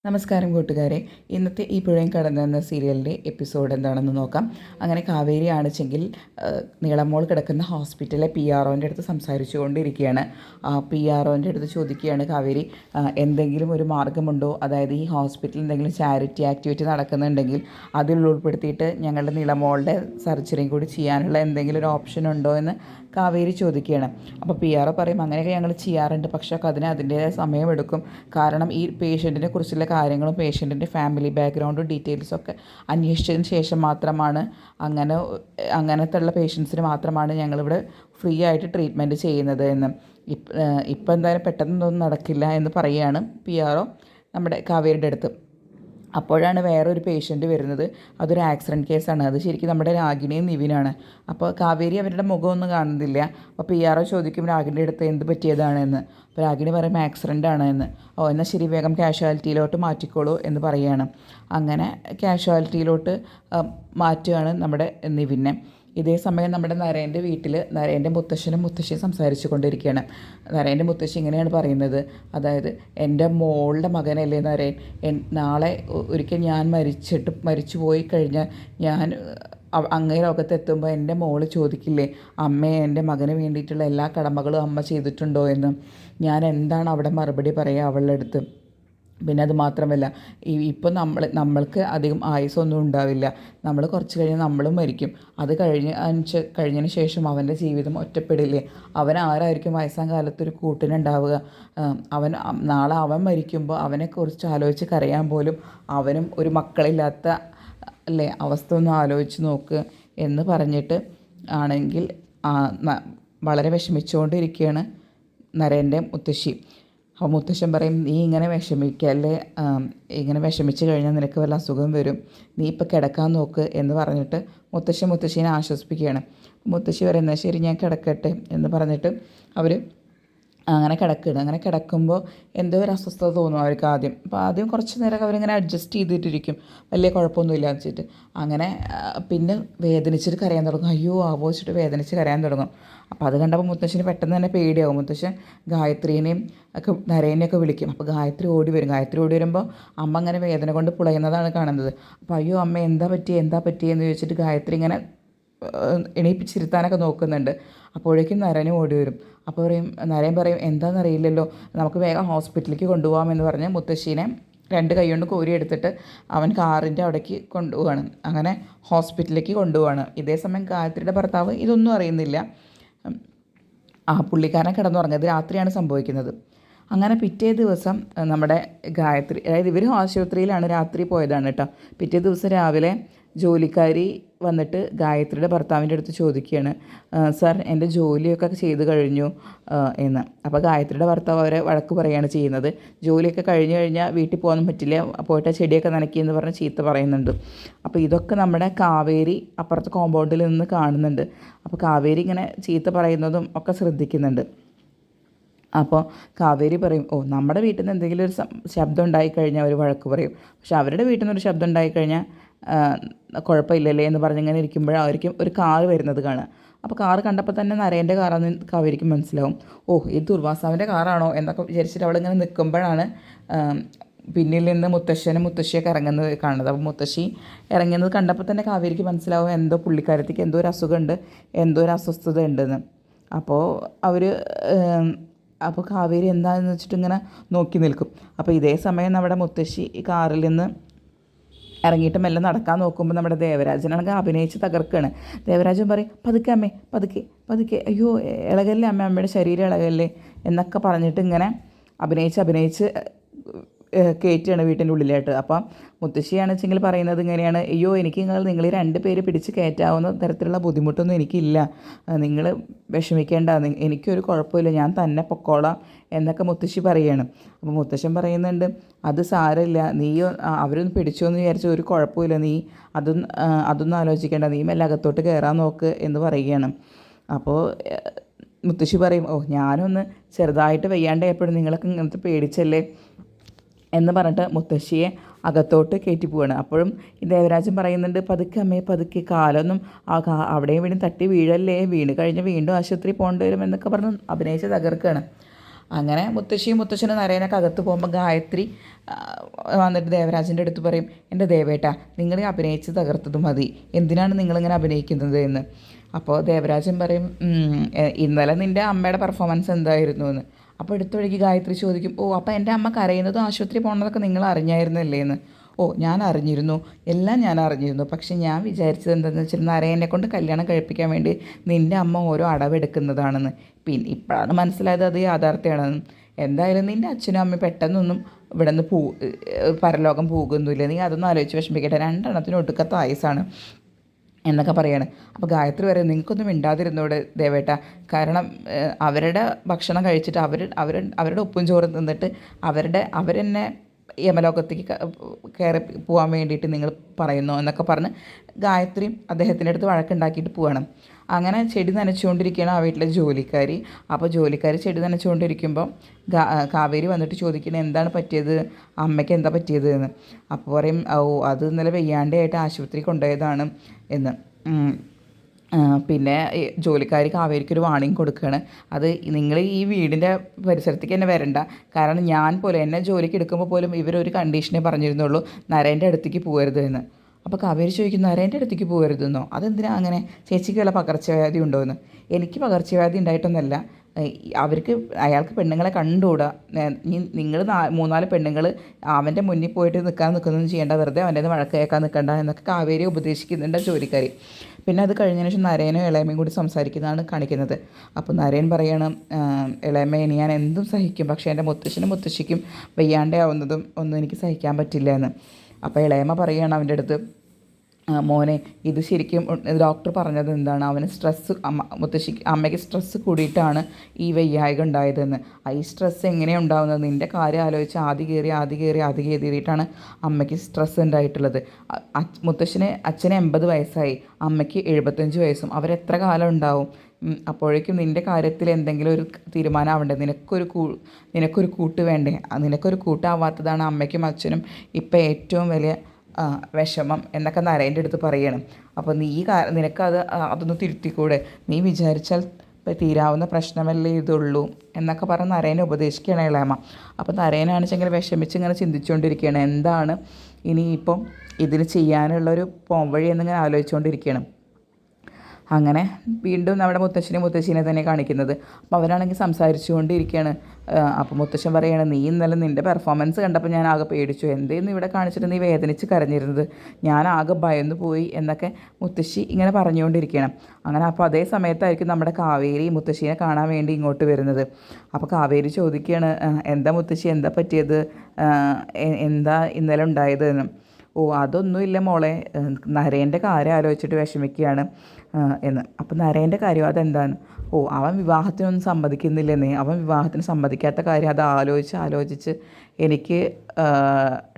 നമസ്കാരം കൂട്ടുകാരെ. ഇന്നത്തെ ഈ പുഴയും കടന്നെന്ന സീരിയലിൻ്റെ എപ്പിസോഡ് എന്താണെന്ന് നോക്കാം. അങ്ങനെ കാവേരി ആണെച്ചെങ്കിൽ നീളമോൾ കിടക്കുന്ന ഹോസ്പിറ്റലിലെ PROൻ്റെ അടുത്ത് സംസാരിച്ചു കൊണ്ടിരിക്കുകയാണ്. PROൻ്റെ അടുത്ത് ചോദിക്കുകയാണ് കാവേരി, എന്തെങ്കിലും ഒരു മാർഗ്ഗമുണ്ടോ, അതായത് ഈ ഹോസ്പിറ്റലിൽ എന്തെങ്കിലും ചാരിറ്റി ആക്ടിവിറ്റി നടക്കുന്നുണ്ടെങ്കിൽ അതിൽ ഉൾപ്പെടുത്തിയിട്ട് ഞങ്ങളുടെ നീളമോളുടെ സർജറിയും കൂടി ചെയ്യാനുള്ള എന്തെങ്കിലും ഒരു ഓപ്ഷൻ ഉണ്ടോ എന്ന് കാവേരി ചോദിക്കുകയാണ്. അപ്പോൾ PRO പറയും, അങ്ങനെയൊക്കെ ഞങ്ങൾ ചെയ്യാറുണ്ട്, പക്ഷേ അതിന് അതിൻ്റേതായ സമയമെടുക്കും. കാരണം ഈ പേഷ്യൻറ്റിനെ കുറിച്ചുള്ള കാര്യങ്ങളും പേഷ്യൻറ്റിൻ്റെ ഫാമിലി ബാക്ക്ഗ്രൗണ്ടും ഡീറ്റെയിൽസൊക്കെ അന്വേഷിച്ചതിന് ശേഷം മാത്രമാണ് അങ്ങനത്തുള്ള പേഷ്യൻസിന് മാത്രമാണ് ഞങ്ങളിവിടെ ഫ്രീ ആയിട്ട് ട്രീറ്റ്മെൻറ്റ് ചെയ്യുന്നത് എന്ന്. ഇപ്പം എന്തായാലും പെട്ടെന്നൊന്നും നടക്കില്ല എന്ന് പറയുകയാണ് PRO നമ്മുടെ കാവേരിയുടെ അടുത്ത്. അപ്പോഴാണ് വേറൊരു പേഷ്യൻറ്റ് വരുന്നത്. അതൊരു ആക്സിഡൻറ്റ് കേസാണ്. അത് ശരിക്കും നമ്മുടെ രാഗിണിയും നിവിനാണ്. അപ്പോൾ കാവേരി അവരുടെ മുഖമൊന്നും കാണുന്നില്ല. അപ്പോൾ PRO ചോദിക്കും രാഗിണിയുടെ അടുത്ത് എന്ത് പറ്റിയതാണെന്ന്. അപ്പോൾ രാഗിണി പറയും ആക്സിഡൻ്റ് ആണ് എന്ന്. എന്നാൽ ശരി, വേഗം കാഷ്വാലിറ്റിയിലോട്ട് മാറ്റിക്കോളൂ എന്ന് പറയുകയാണ്. അങ്ങനെ കാഷ്വാലിറ്റിയിലോട്ട് മാറ്റുകയാണ് നമ്മുടെ നിവിനെ. ഇതേ സമയം നമ്മുടെ നരേൻ്റെ വീട്ടിൽ നരേൻ്റെ മുത്തശ്ശനും മുത്തശ്ശിയും സംസാരിച്ചു കൊണ്ടിരിക്കുകയാണ്. നരേൻ്റെ മുത്തശ്ശി ഇങ്ങനെയാണ് പറയുന്നത്, അതായത് എൻ്റെ മോളുടെ മകനല്ലേ നരേൻ, നാളെ ഒരിക്കൽ ഞാൻ മരിച്ചു പോയി കഴിഞ്ഞാൽ ഞാൻ അങ്ങേ ലോകത്തെത്തുമ്പോൾ എൻ്റെ മോള് ചോദിക്കില്ലേ, അമ്മയെ എൻ്റെ മകന് വേണ്ടിയിട്ടുള്ള എല്ലാ കടമകളും അമ്മ ചെയ്തിട്ടുണ്ടോ എന്ന്. ഞാൻ എന്താണ് അവിടെ മറുപടി പറയുക അവളുടെ അടുത്ത്? പിന്നെ അത് മാത്രമല്ല, ഇപ്പം നമ്മൾക്ക് അധികം ആയുസ്സൊന്നും ഉണ്ടാവില്ല. നമ്മൾ കുറച്ച് കഴിഞ്ഞ് നമ്മളും മരിക്കും. അത് കഴിഞ്ഞതിന് ശേഷം അവൻ്റെ ജീവിതം ഒറ്റപ്പെടില്ലേ? അവൻ ആരായിരിക്കും വയസ്സാം കാലത്തൊരു കൂട്ടിനുണ്ടാവുക? നാളെ അവൻ മരിക്കുമ്പോൾ അവനെക്കുറിച്ച് ആലോചിച്ച് കരയാൻ പോലും അവനും ഒരു മക്കളില്ലാത്ത അല്ലേ അവസ്ഥ ഒന്ന് ആലോചിച്ച് നോക്ക് എന്ന് പറഞ്ഞിട്ട് ആണെങ്കിൽ വളരെ വിഷമിച്ചുകൊണ്ടിരിക്കുകയാണ് നരേൻ്റെ മുത്തശ്ശി. അപ്പോൾ മുത്തശ്ശൻ പറയും, നീ ഇങ്ങനെ വിഷമിക്കല്ലേ, ഇങ്ങനെ വിഷമിച്ച് കഴിഞ്ഞാൽ നിനക്ക് വല്ല അസുഖം വരും, നീ ഇപ്പോൾ കിടക്കാൻ നോക്ക് എന്ന് പറഞ്ഞിട്ട് മുത്തശ്ശീനെ ആശ്വസിപ്പിക്കുകയാണ്. മുത്തശ്ശി പറയുന്നത് ശരി ഞാൻ കിടക്കട്ടെ എന്ന് പറഞ്ഞിട്ട് അവർ അങ്ങനെ കിടക്കുകയാണ്. അങ്ങനെ കിടക്കുമ്പോൾ എന്തോ ഒരു അസ്വസ്ഥത തോന്നും അവർക്ക് ആദ്യം. അപ്പോൾ ആദ്യം കുറച്ച് നേരം അവരിങ്ങനെ അഡ്ജസ്റ്റ് ചെയ്തിട്ടിരിക്കും, വലിയ കുഴപ്പമൊന്നുമില്ല വെച്ചിട്ട്. അങ്ങനെ പിന്നെ വേദനിച്ചിട്ട് കരയാൻ തുടങ്ങും. അയ്യോ ആവോച്ചിട്ട് വേദനിച്ച് കരയാൻ തുടങ്ങും. അപ്പോൾ അത് കണ്ടപ്പോൾ മുത്തശ്ശന് പെട്ടെന്ന് തന്നെ പേടിയാവും. മുത്തശ്ശൻ ഗായത്രീനെയും ഒക്കെ നരേനെയൊക്കെ വിളിക്കും. അപ്പോൾ ഗായത്രി ഓടി വരും. ഗായത്രി ഓടി വരുമ്പോൾ അമ്മ അങ്ങനെ വേദന കൊണ്ട് പുളയുന്നതാണ് കാണുന്നത്. അപ്പോൾ അയ്യോ അമ്മ എന്താ പറ്റിയെന്ന് ചോദിച്ചിട്ട് ഗായത്രി ഇങ്ങനെ എണീപ്പിച്ചിരുത്താനൊക്കെ നോക്കുന്നുണ്ട്. അപ്പോഴേക്കും നരനും ഓടി വരും. അപ്പോൾ നരൻ പറയും എന്താണെന്നറിയില്ലല്ലോ, നമുക്ക് വേഗം ഹോസ്പിറ്റലിലേക്ക് കൊണ്ടുപോകാമെന്ന് പറഞ്ഞ് മുത്തശ്ശീനെ 2 കൈ കൊണ്ട് കോരി എടുത്തിട്ട് അവൻ കാറിൻ്റെ അവിടേക്ക് കൊണ്ടുപോവാണ്. അങ്ങനെ ഹോസ്പിറ്റലിലേക്ക് കൊണ്ടുപോവാണ്. ഇതേ സമയം ഗായത്രിയുടെ ഭർത്താവ് ഇതൊന്നും അറിയുന്നില്ല. പുള്ളിക്കാരനെ കിടന്നുറങ്ങുന്നത് രാത്രിയാണ് സംഭവിക്കുന്നത്. അങ്ങനെ പിറ്റേ ദിവസം നമ്മുടെ ഗായത്രി, അതായത് ഇവർ ആശുപത്രിയിലാണ് രാത്രി പോയതാണ് കേട്ടോ. പിറ്റേ ദിവസം രാവിലെ ജോലിക്കാരി വന്നിട്ട് ഗായത്രിയുടെ ഭർത്താവിൻ്റെ അടുത്ത് ചോദിക്കുകയാണ്, സാർ എൻ്റെ ജോലിയൊക്കെ ചെയ്ത് കഴിഞ്ഞു എന്ന്. അപ്പോൾ ഗായത്രിയുടെ ഭർത്താവ് അവരെ വഴക്ക് പറയുകയാണ് ചെയ്യുന്നത്. ജോലിയൊക്കെ കഴിഞ്ഞ് കഴിഞ്ഞാൽ വീട്ടിൽ പോകാൻ പറ്റില്ല, പോയിട്ട് ചെടിയൊക്കെ നനയ്ക്കിയെന്ന് പറഞ്ഞ് ചീത്ത പറയുന്നുണ്ട്. അപ്പോൾ ഇതൊക്കെ നമ്മുടെ കാവേരി അപ്പുറത്തെ കോമ്പൗണ്ടിൽ നിന്ന് കാണുന്നുണ്ട്. അപ്പോൾ കാവേരി ഇങ്ങനെ ചീത്ത പറയുന്നതും ഒക്കെ ശ്രദ്ധിക്കുന്നുണ്ട്. അപ്പോൾ കാവേരി പറയും, നമ്മുടെ വീട്ടിൽ നിന്ന് എന്തെങ്കിലും ഒരു ശബ്ദം ഉണ്ടായിക്കഴിഞ്ഞാൽ അവർ വഴക്ക് പറയും, പക്ഷെ അവരുടെ വീട്ടിൽ നിന്നൊരു ശബ്ദം ഉണ്ടായിക്കഴിഞ്ഞാൽ കുഴപ്പമില്ലല്ലേ എന്ന് പറഞ്ഞിങ്ങനെ ഇരിക്കുമ്പോഴായിരിക്കും ഒരു കാറ് വരുന്നത് കാണുക. അപ്പോൾ കാറ് കണ്ടപ്പോൾ തന്നെ നരേൻ്റെ കാറാന്ന് കാവേരിക്ക് മനസ്സിലാവും. ഇത് ദുർവാസാവിൻ്റെ കാറാണോ എന്നൊക്കെ വിചാരിച്ചിട്ട് അവളിങ്ങനെ നിൽക്കുമ്പോഴാണ് പിന്നിൽ നിന്ന് മുത്തശ്ശിയൊക്കെ ഇറങ്ങുന്നത് കാണുന്നത്. അപ്പോൾ മുത്തശ്ശി ഇറങ്ങുന്നത് കണ്ടപ്പോൾ തന്നെ കാവേരിക്ക് മനസ്സിലാവും എന്തോ പുള്ളിക്കാരത്തേക്ക് എന്തോ ഒരു അസുഖമുണ്ട്, എന്തോ ഒരു അസ്വസ്ഥത ഉണ്ടെന്ന്. അപ്പോൾ കാവേരി എന്താണെന്ന് വെച്ചിട്ട് ഇങ്ങനെ നോക്കി നിൽക്കും. അപ്പോൾ ഇതേ സമയം നമ്മുടെ മുത്തശ്ശി ഈ കാറിൽ നിന്ന് ഇറങ്ങിയിട്ട് മെല്ലെ നടക്കാൻ നോക്കുമ്പോൾ നമ്മുടെ ദേവരാജനാണെങ്കിൽ അഭിനയിച്ച് തകർക്കുകയാണ്. ദേവരാജൻ പറയും, പതുക്കെ അമ്മേ, പതുക്കെ, അയ്യോ ഇളകല്ലേ അമ്മയുടെ ശരീരം ഇളകല്ലേ എന്നൊക്കെ പറഞ്ഞിട്ട് ഇങ്ങനെ അഭിനയിച്ച് കയറ്റുകയാണ് വീട്ടിൻ്റെ ഉള്ളിലായിട്ട്. അപ്പം മുത്തശ്ശിയാണെന്ന് വെച്ചെങ്കിൽ പറയുന്നത് ഇങ്ങനെയാണ്, അയ്യോ നിങ്ങൾ 2 പേര് പിടിച്ച് കയറ്റാവുന്ന തരത്തിലുള്ള ബുദ്ധിമുട്ടൊന്നും എനിക്കില്ല, നിങ്ങൾ വിഷമിക്കേണ്ട, എനിക്കൊരു കുഴപ്പമില്ല, ഞാൻ തന്നെ പൊക്കോളാം എന്നൊക്കെ മുത്തശ്ശി പറയുകയാണ്. അപ്പോൾ മുത്തശ്ശൻ പറയുന്നുണ്ട്, അത് സാരമില്ല, അവരൊന്ന് പിടിച്ചു എന്ന് വിചാരിച്ച ഒരു കുഴപ്പമില്ല, നീ അതൊന്നും ആലോചിക്കേണ്ട, നീ മെല്ലെ അകത്തോട്ട് കയറാൻ നോക്ക് എന്ന് പറയുകയാണ്. അപ്പോൾ മുത്തശ്ശി പറയും, ഞാനൊന്ന് ചെറുതായിട്ട് വയ്യാണ്ടായപ്പോഴും നിങ്ങളൊക്കെ ഇങ്ങനത്തെ പേടിച്ചല്ലേ എന്ന് പറഞ്ഞിട്ട് മുത്തശ്ശിയെ അകത്തോട്ട് കയറ്റി പോവാണ്. അപ്പോഴും ഈ ദേവരാജൻ പറയുന്നുണ്ട്, പതുക്കെ അമ്മേ, പതുക്കെ, കാലൊന്നും അവിടെയും വീണ്ടും തട്ടി വീഴല്ലേ, വീണ് കഴിഞ്ഞ് വീണ്ടും ആശുപത്രി പോകേണ്ടി വരും എന്നൊക്കെ പറഞ്ഞ് അഭിനയിച്ച് തകർക്കുകയാണ്. അങ്ങനെ മുത്തശ്ശിയും മുത്തശ്ശനും നരേനൊക്കെ അകത്ത് പോകുമ്പോൾ ഗായത്രി ആ, വന്നിട്ട് ദേവരാജൻ്റെ അടുത്ത് പറയും, എൻ്റെ ദേവേട്ട, നിങ്ങൾ അഭിനയിച്ച് തകർത്തത് മതി, എന്തിനാണ് നിങ്ങളിങ്ങനെ അഭിനയിക്കുന്നത് എന്ന്. അപ്പോൾ ദേവരാജൻ പറയും, ഇന്നലെ നിൻ്റെ അമ്മയുടെ പെർഫോമൻസ് എന്തായിരുന്നു എന്ന്. അപ്പോൾ എടുത്ത വഴിക്ക് ഗായത്രി ചോദിക്കും, ഓ അപ്പോൾ എൻ്റെ അമ്മ കരയുന്നതും ആശുപത്രി പോകുന്നതൊക്കെ നിങ്ങൾ അറിഞ്ഞായിരുന്നല്ലേ എന്ന്. ഓ ഞാൻ അറിഞ്ഞിരുന്നു, എല്ലാം ഞാൻ അറിഞ്ഞിരുന്നു. പക്ഷെ ഞാൻ വിചാരിച്ചത് എന്താണെന്ന് വെച്ചാൽ നരേനെ കൊണ്ട് കല്യാണം കഴിപ്പിക്കാൻ വേണ്ടി നിൻ്റെ അമ്മ ഓരോ അടവെടുക്കുന്നതാണെന്ന്. പിന്നെ ഇപ്പോഴാണ് മനസ്സിലായത് അത് യാഥാർത്ഥ്യമാണെന്ന്. എന്തായാലും നിൻ്റെ അച്ഛനും അമ്മയും പെട്ടെന്നൊന്നും ഇവിടെ നിന്ന് പരലോകം പോകുന്നില്ല, നീ അതൊന്നും ആലോചിച്ച് വിഷമിക്കട്ടെ, രണ്ടെണ്ണത്തിനും ഒടുക്കത്തെ ആയുസാണ് എന്നൊക്കെ പറയാണ്. അപ്പോൾ ഗായത്രി പറയും, നിങ്ങൾക്കൊന്നും മിണ്ടാതിരുന്നൂടെ ദേവേട്ട, കാരണം അവരുടെ ഭക്ഷണം കഴിച്ചിട്ട് അവരുടെ ഉപ്പും ചോറും തിന്നിട്ട് അവരെന്നെ യമലോകത്തേക്ക് കയറി പോകാൻ വേണ്ടിയിട്ട് നിങ്ങൾ പറയുന്നു എന്നൊക്കെ പറഞ്ഞ് ഗായത്രിയും അദ്ദേഹത്തിൻ്റെ അടുത്ത് വഴക്കുണ്ടാക്കിയിട്ട് പോവാണ്. അങ്ങനെ ചെടി നനച്ചുകൊണ്ടിരിക്കുകയാണ് ആ വീട്ടിലെ ജോലിക്കാരി. അപ്പോൾ ജോലിക്കാരി ചെടി നനച്ചുകൊണ്ടിരിക്കുമ്പോൾ കാവേരി വന്നിട്ട് ചോദിക്കുന്നത് എന്താണ് പറ്റിയത്, അമ്മയ്ക്ക് എന്താ പറ്റിയത് എന്ന്. അപ്പോൾ പറയും, ഓ അത് ഇന്നലെ വെയ്യാണ്ടയായിട്ട് ആശുപത്രി കൊണ്ടുപോയതാണ് എന്ന്. പിന്നെ ജോലിക്കാരി കാവേരിക്കൊരു വാണിംഗ് കൊടുക്കുകയാണ്, അത് നിങ്ങൾ ഈ വീടിൻ്റെ പരിസരത്തേക്ക് തന്നെ വരണ്ട, കാരണം ഞാൻ പോലും എന്നെ ജോലിക്ക് എടുക്കുമ്പോൾ പോലും ഇവരൊരു കണ്ടീഷനേ പറഞ്ഞിരുന്നുള്ളൂ, നരേൻ്റെ അടുത്തേക്ക് പോകരുത് എന്ന്. അപ്പോൾ കാവേരി ചോദിക്കുന്നു, നരേൻ്റെ അടുത്തേക്ക് പോകരുതെന്നോ, അതെന്തിനാ അങ്ങനെ, ചേച്ചിക്ക് വല്ല പകർച്ചവ്യാധി ഉണ്ടോ എന്ന്. എനിക്ക് പകർച്ചവ്യാധി ഉണ്ടായിട്ടൊന്നുമല്ല, അവർക്ക് അയാൾക്ക് പെണ്ണുങ്ങളെ കണ്ടുകൂടാ, നിങ്ങൾ 3-4 പെണ്ണുങ്ങൾ അവൻ്റെ മുന്നിൽ പോയിട്ട് നിൽക്കുന്നൊന്നും ചെയ്യേണ്ട, വെറുതെ അവൻ്റെ വഴക്ക് കേൾക്കാൻ നിൽക്കണ്ട എന്നൊക്കെ കാവേരി ഉപദേശിക്കുന്നുണ്ട് ജോലിക്കാരി. പിന്നെ അത് കഴിഞ്ഞതിന് ശേഷം നരേനും ഇളയമയും കൂടി സംസാരിക്കുന്നതാണ് കാണിക്കുന്നത്. അപ്പോൾ നരേൻ പറയണം, ഇളയമ ഇനി ഞാൻ എന്തും സഹിക്കും, പക്ഷേ എൻ്റെ മുത്തശ്ശനും മുത്തശ്ശിക്കും വയ്യാണ്ടാവുന്നതും ഒന്നും എനിക്ക് സഹിക്കാൻ പറ്റില്ല എന്ന്. അപ്പോൾ ഇളയമ പറയുകയാണ് അവൻ്റെ അടുത്ത്, മോനെ ഇത് ശരിക്കും ഡോക്ടർ പറഞ്ഞത് എന്താണ്, അവന് സ്ട്രെസ്സ് അമ്മയ്ക്ക് സ്ട്രെസ്സ് കൂടിയിട്ടാണ് ഈ വയ്യായ്ക ഉണ്ടായതെന്ന്. ഈ സ്ട്രെസ്സ് എങ്ങനെയാണ് ഉണ്ടാകുന്നത്, നിൻ്റെ കാര്യം ആലോചിച്ച് ആദ്യ കയറിയിട്ടാണ് അമ്മയ്ക്ക് സ്ട്രെസ്സ് ഉണ്ടായിട്ടുള്ളത്. അച്ഛന് 80 വയസ്സായി, അമ്മയ്ക്ക് 75 വയസ്സും, അവരെത്ര കാലം ഉണ്ടാവും, അപ്പോഴേക്കും നിൻ്റെ കാര്യത്തിൽ എന്തെങ്കിലും ഒരു തീരുമാനമാവണ്ടേ, നിനക്കൊരു കൂട്ട് വേണ്ടേ, നിനക്കൊരു കൂട്ടാവാത്തതാണ് അമ്മയ്ക്കും അച്ഛനും ഇപ്പം ഏറ്റവും വലിയ വിഷമം എന്നൊക്കെ നരേൻ്റെ അടുത്ത് പറയണം. അപ്പോൾ നിനക്കത് അതൊന്ന് തിരുത്തിക്കൂടെ, നീ വിചാരിച്ചാൽ തീരാവുന്ന പ്രശ്നമല്ലേ ഇതുള്ളൂ എന്നൊക്കെ പറഞ്ഞ് നരേനെ ഉപദേശിക്കുകയാണ് ഇളയമ്മ. അപ്പോൾ നരേനാണെച്ചെങ്കിൽ വിഷമിച്ച് ഇങ്ങനെ ചിന്തിച്ചുകൊണ്ടിരിക്കുകയാണ്, എന്താണ് ഇനിയിപ്പം ഇതിന് ചെയ്യാനുള്ളൊരു പോംവഴി എന്നിങ്ങനെ ആലോചിച്ചുകൊണ്ടിരിക്കുകയാണ്. അങ്ങനെ വീണ്ടും നമ്മുടെ മുത്തശ്ശീനെ തന്നെ കാണിക്കുന്നത്. അപ്പോൾ അവരാണെങ്കിൽ സംസാരിച്ചു കൊണ്ടിരിക്കുകയാണ്. അപ്പോൾ മുത്തശ്ശൻ പറയുകയാണ്, നീ ഇന്നലെ നിൻ്റെ പെർഫോമൻസ് കണ്ടപ്പോൾ ഞാൻ ആകെ പേടിച്ചു, എന്തേന്ന് ഇവിടെ കാണിച്ചിട്ട് നീ വേദനിച്ച് കരഞ്ഞിരുന്നത്, ഞാൻ ആകെ ഭയന്നു പോയി എന്നൊക്കെ മുത്തശ്ശി ഇങ്ങനെ പറഞ്ഞുകൊണ്ടിരിക്കുകയാണ്. അങ്ങനെ അപ്പോൾ അതേ സമയത്തായിരിക്കും നമ്മുടെ കാവേരി മുത്തശ്ശീനെ കാണാൻ വേണ്ടി ഇങ്ങോട്ട് വരുന്നത്. അപ്പോൾ കാവേരി ചോദിക്കുകയാണ്, എന്താ മുത്തശ്ശി, എന്താ പറ്റിയത്, എന്താ ഇന്നലെ ഉണ്ടായത് എന്ന്. ഓ അതൊന്നുമില്ല മോളെ, നരേൻ്റെ കാര്യം ആലോചിച്ചിട്ട് വിഷമിക്കുകയാണ് എന്ന്. അപ്പോൾ നരേൻ്റെ കാര്യം അതെന്താണ്, ഓ അവൻ വിവാഹത്തിനൊന്നും സമ്മതിക്കുന്നില്ലെന്നേ, അവൻ വിവാഹത്തിന് സമ്മതിക്കാത്ത കാര്യം അത് ആലോചിച്ച് എനിക്ക്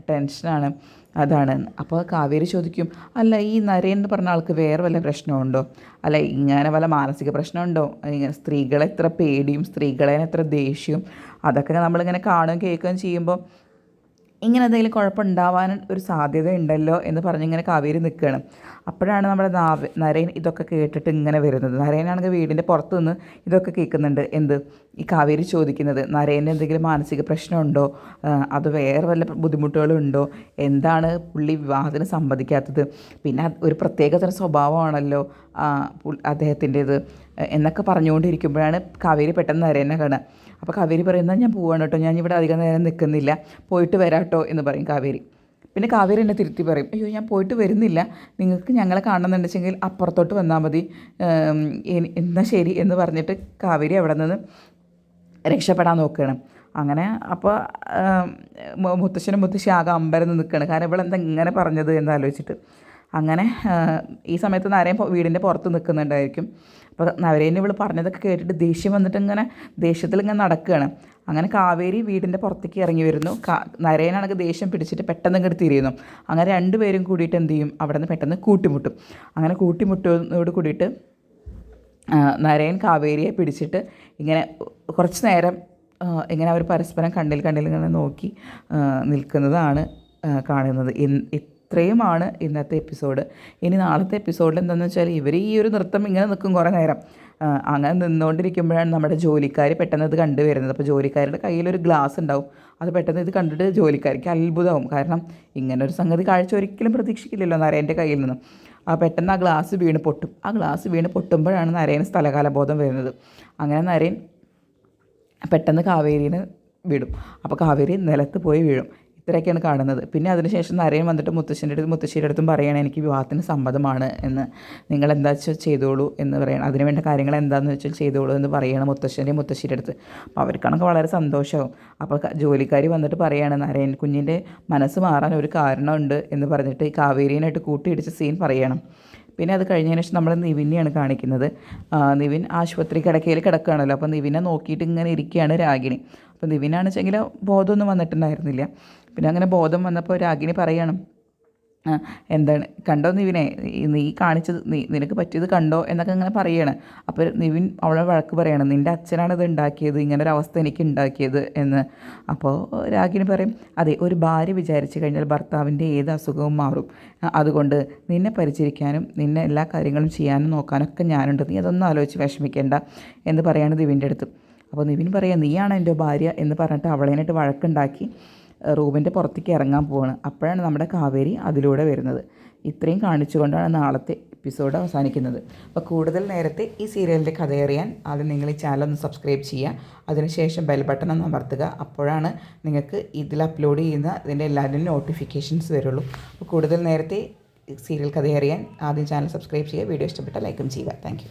ടെൻഷനാണ്, അതാണ്. അപ്പോൾ കാവേരി ചോദിക്കും, അല്ല ഈ നരേൻ എന്ന് പറഞ്ഞ ആൾക്ക് വേറെ വല്ല പ്രശ്നമുണ്ടോ, അല്ല ഇങ്ങനെ വല്ല മാനസിക പ്രശ്നമുണ്ടോ, ഇങ്ങനെ സ്ത്രീകളെ എത്ര പേടിയും സ്ത്രീകളെ എത്ര ദേഷ്യവും അതൊക്കെ നമ്മളിങ്ങനെ കാണുകയും കേൾക്കുകയും ചെയ്യുമ്പോൾ ഇങ്ങനെ എന്തെങ്കിലും കുഴപ്പമുണ്ടാവാൻ ഒരു സാധ്യത ഉണ്ടല്ലോ എന്ന് പറഞ്ഞിങ്ങനെ കാവേരി നിൽക്കുകയാണ്. അപ്പോഴാണ് നമ്മുടെ നരേൻ ഇതൊക്കെ കേട്ടിട്ട് ഇങ്ങനെ വരുന്നത്. നരേനാണെങ്കിൽ വീടിൻ്റെ പുറത്ത് നിന്ന് ഇതൊക്കെ കേൾക്കുന്നുണ്ട്. ഈ കാവേരി ചോദിക്കുന്നത്, നരേന് എന്തെങ്കിലും മാനസിക പ്രശ്നമുണ്ടോ, അത് വേറെ വല്ല ബുദ്ധിമുട്ടുകളുണ്ടോ, എന്താണ് പുള്ളി വിവാഹത്തിന് സമ്മതിക്കാത്തത്, പിന്നെ ഒരു പ്രത്യേകതരം സ്വഭാവമാണല്ലോ അദ്ദേഹത്തിൻ്റേത് എന്നൊക്കെ പറഞ്ഞുകൊണ്ടിരിക്കുമ്പോഴാണ് കാവേരി പെട്ടെന്ന് നരേനെ കാണുക. അപ്പോൾ കാവേരി പറയുന്നത്, ഞാൻ പോവാണ് കേട്ടോ, ഞാൻ ഇവിടെ അധികം നേരം നിൽക്കുന്നില്ല, പോയിട്ട് വരാട്ടോ എന്ന് പറയും കാവേരി. പിന്നെ കാവേരി എന്നെ തിരുത്തി പറയും, അയ്യോ ഞാൻ പോയിട്ട് വരുന്നില്ല, നിങ്ങൾക്ക് ഞങ്ങളെ കാണുന്നുണ്ടെങ്കിൽ അപ്പുറത്തോട്ട് വന്നാൽ മതി, എന്നാൽ ശരി എന്ന് പറഞ്ഞിട്ട് കാവേരി അവിടെ നിന്ന് രക്ഷപ്പെടാൻ നോക്കുകയാണ്. അങ്ങനെ അപ്പോൾ മുത്തശ്ശനും മുത്തശ്ശി ആകെ അമ്പരന്ന് നിൽക്കുകയാണ്, കാരണം ഇവളെന്താ ഇങ്ങനെ പറഞ്ഞത് എന്നാലോചിച്ചിട്ട്. അങ്ങനെ ഈ സമയത്ത് നരേൻ വീടിൻ്റെ പുറത്ത് നിൽക്കുന്നുണ്ടായിരിക്കും. അപ്പോൾ നരേൻ ഇവൾ പറഞ്ഞതൊക്കെ കേട്ടിട്ട് ദേഷ്യം വന്നിട്ട് ദേഷ്യത്തിൽ ഇങ്ങനെ നടക്കുകയാണ്. അങ്ങനെ കാവേരി വീടിൻ്റെ പുറത്തേക്ക് ഇറങ്ങി വരുന്നു. നരേനാണെങ്കിൽ ദേഷ്യം പിടിച്ചിട്ട് പെട്ടെന്ന് ഇങ്ങോട്ട് തിരിയുന്നു. അങ്ങനെ രണ്ടുപേരും കൂടിയിട്ട് എന്ത് ചെയ്യും, അവിടെ നിന്ന് പെട്ടെന്ന് കൂട്ടിമുട്ടും. അങ്ങനെ കൂട്ടിമുട്ടോട് കൂടിയിട്ട് നരേൻ കാവേരിയെ പിടിച്ചിട്ട് ഇങ്ങനെ കുറച്ച് നേരം ഇങ്ങനെ അവർ പരസ്പരം കണ്ണിൽ ഇങ്ങനെ നോക്കി നിൽക്കുന്നതാണ് കാണുന്നത്. ഇത്രയുമാണ് ഇന്നത്തെ എപ്പിസോഡ്. ഇനി നാളത്തെ എപ്പിസോഡിൽ എന്താണെന്ന് വെച്ചാൽ ഇവർ ഈ ഒരു നൃത്തം ഇങ്ങനെ നിൽക്കും കുറേ നേരം. അങ്ങനെ നിന്നുകൊണ്ടിരിക്കുമ്പോഴാണ് നമ്മുടെ ജോലിക്കാർ പെട്ടെന്ന് ഇത് കണ്ടുവരുന്നത്. അപ്പോൾ ജോലിക്കാരുടെ കയ്യിലൊരു ഗ്ലാസ് ഉണ്ടാവും. അത് പെട്ടെന്ന് ഇത് കണ്ടിട്ട് ജോലിക്കാർക്ക് അത്ഭുതമാവും. കാരണം ഇങ്ങനൊരു സംഗതി കാഴ്ച ഒരിക്കലും പ്രതീക്ഷിക്കില്ലല്ലോ നരേൻ്റെ കയ്യിൽ നിന്ന്. പെട്ടെന്ന് ആ ഗ്ലാസ് വീണ് പൊട്ടും. ആ ഗ്ലാസ് വീണ് പൊട്ടുമ്പോഴാണ് നരേന് സ്ഥലകാലബോധം വരുന്നത്. അങ്ങനെ നരേൻ പെട്ടെന്ന് കാവേരീനെ വിടും. അപ്പോൾ കാവേരി നിലത്ത് പോയി വീഴും. ഇത്രയൊക്കെയാണ് കാണുന്നത്. പിന്നെ അതിനുശേഷം നരേൻ വന്നിട്ട് മുത്തശ്ശിയുടെ അടുത്തും പറയുകയാണ് എനിക്ക് വിവാഹത്തിന് സമ്മതമാണ് എന്ന്, നിങ്ങൾ എന്താ വെച്ചാൽ ചെയ്തോളൂ എന്ന് പറയണം, അതിന് വേണ്ട കാര്യങ്ങൾ എന്താണെന്ന് വെച്ചാൽ ചെയ്തോളൂ എന്ന് പറയണം മുത്തശ്ശിയുടെ അടുത്ത്. അപ്പോൾ അവർക്കാണെങ്കിൽ വളരെ സന്തോഷമാവും. അപ്പോൾ ജോലിക്കാരി വന്നിട്ട് പറയുകയാണ് നരേൻ കുഞ്ഞിൻ്റെ മനസ്സ് മാറാൻ ഒരു കാരണമുണ്ട് എന്ന് പറഞ്ഞിട്ട് കാവേരീനായിട്ട് കൂട്ടിയിടിച്ച സീൻ പറയണം. പിന്നെ അത് കഴിഞ്ഞതിന് ശേഷം നമ്മൾ നിവിനെയാണ് കാണിക്കുന്നത്. നിവിൻ ആശുപത്രി കിടക്കുകയാണല്ലോ. അപ്പോൾ നിവിനെ നോക്കിയിട്ട് ഇങ്ങനെ ഇരിക്കുകയാണ് രാഗിണി. അപ്പോൾ നിവിനാണെന്ന് വെച്ചെങ്കിൽ ബോധമൊന്നും വന്നിട്ടുണ്ടായിരുന്നില്ല. പിന്നെ അങ്ങനെ ബോധം വന്നപ്പോൾ രാഗിണി പറയണം, എന്താണ് കണ്ടോ നിവിനെ, നീ കാണിച്ചത് നിനക്ക് പറ്റിയത് കണ്ടോ എന്നൊക്കെ ഇങ്ങനെ പറയുകയാണ്. അപ്പോൾ നിവിൻ അവളെ വഴക്ക് പറയണം, നിൻ്റെ അച്ഛനാണിത് ഉണ്ടാക്കിയത്, ഇങ്ങനൊരവസ്ഥ എനിക്ക് ഉണ്ടാക്കിയത് എന്ന്. അപ്പോൾ രാഗിണി പറയും, അതെ, ഒരു ഭാര്യ വിചാരിച്ചു കഴിഞ്ഞാൽ ഭർത്താവിൻ്റെ ഏത് അസുഖവും മാറും. അതുകൊണ്ട് നിന്നെ പരിചരിക്കാനും നിന്നെ എല്ലാ കാര്യങ്ങളും ചെയ്യാനും നോക്കാനൊക്കെ ഞാനുണ്ട്, നീ അതൊന്നും ആലോചിച്ച് വിഷമിക്കേണ്ട എന്ന് പറയാണ് നിവിൻ്റെ അടുത്ത്. അപ്പോൾ നിവിൻ പറയാം, നീയാണ് എൻ്റെ ഭാര്യ എന്ന് പറഞ്ഞിട്ട് അവളേനായിട്ട് വഴക്കുണ്ടാക്കി റൂമിൻ്റെ പുറത്തേക്ക് ഇറങ്ങാൻ പോവാണ്. അപ്പോഴാണ് നമ്മുടെ കാവേരി അതിലൂടെ വരുന്നത്. ഇത്രയും കാണിച്ചുകൊണ്ടാണ് നാളത്തെ എപ്പിസോഡ് അവസാനിക്കുന്നത്. അപ്പോൾ കൂടുതൽ നേരത്തെ ഈ സീരിയലിൻ്റെ കഥയറിയാൻ ആദ്യം നിങ്ങൾ ഈ ചാനൽ ഒന്ന് സബ്സ്ക്രൈബ് ചെയ്യുക. അതിനുശേഷം ബെൽ ബട്ടൺ ഒന്ന് അമർത്തുക. അപ്പോഴാണ് നിങ്ങൾക്ക് ഇതിൽ അപ്ലോഡ് ചെയ്യുന്ന ഇതിൻ്റെ എല്ലാവരുടെയും നോട്ടിഫിക്കേഷൻസ് വരുള്ളൂ. അപ്പോൾ കൂടുതൽ നേരത്തെ സീരിയൽ കഥയറിയാൻ ആദ്യം ചാനൽ സബ്സ്ക്രൈബ് ചെയ്യുക. വീഡിയോ ഇഷ്ടപ്പെട്ടാൽ ലൈക്കും ചെയ്യുക. താങ്ക്